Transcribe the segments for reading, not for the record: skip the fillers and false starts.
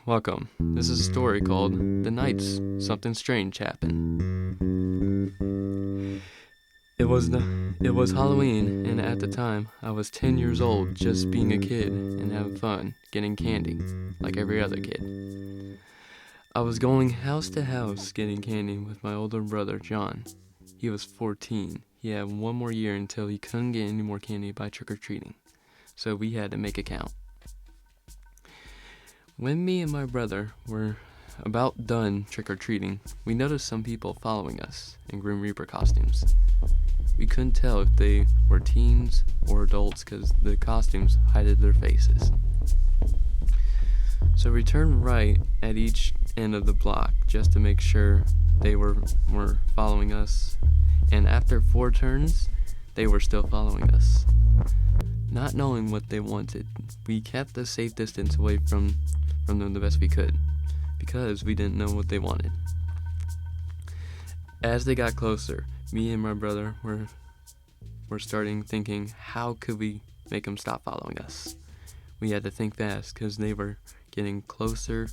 Welcome. This is a story called The Nights Something Strange Happened. It was Halloween, and at the time, I was 10 years old, just being a kid and having fun, getting candy, like every other kid. I was going house to house getting candy with my older brother, John. He was 14. He had one more year until he couldn't get any more candy by trick-or-treating, so we had to make it count. When me and my brother were about done trick-or-treating, we noticed some people following us in Grim Reaper costumes. We couldn't tell if they were teens or adults because the costumes hid their faces. So we turned right at each end of the block just to make sure they were following us, and after 4 turns, they were still following us. Not knowing what they wanted, we kept a safe distance away from them the best we could, because we didn't know what they wanted. As they got closer, me and my brother were starting thinking, how could we make them stop following us? We had to think fast, because they were getting closer,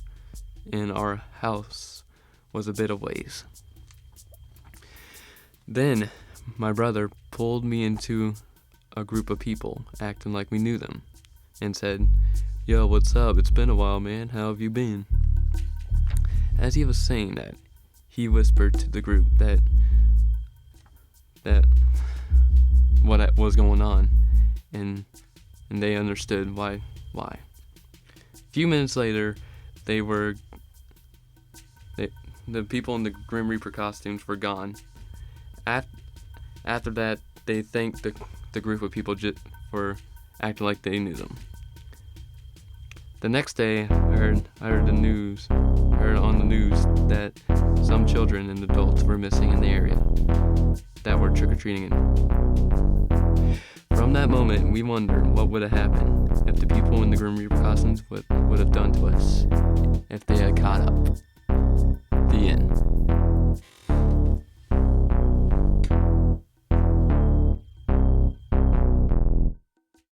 and our house was a bit of ways. Then, my brother pulled me into a group of people, acting like we knew them, and said, "Yo, what's up? It's been a while, man. How have you been?" As he was saying that, he whispered to the group that what was going on, and they understood why. A few minutes later, the people in the Grim Reaper costumes were gone. After that, they thanked the group of people for acting like they knew them. The next day, I heard on the news that some children and adults were missing in the area that were trick-or-treating. From that moment, we wondered what would have happened if the people in the Grim Reaper costumes would have done to us if they had caught up. The end.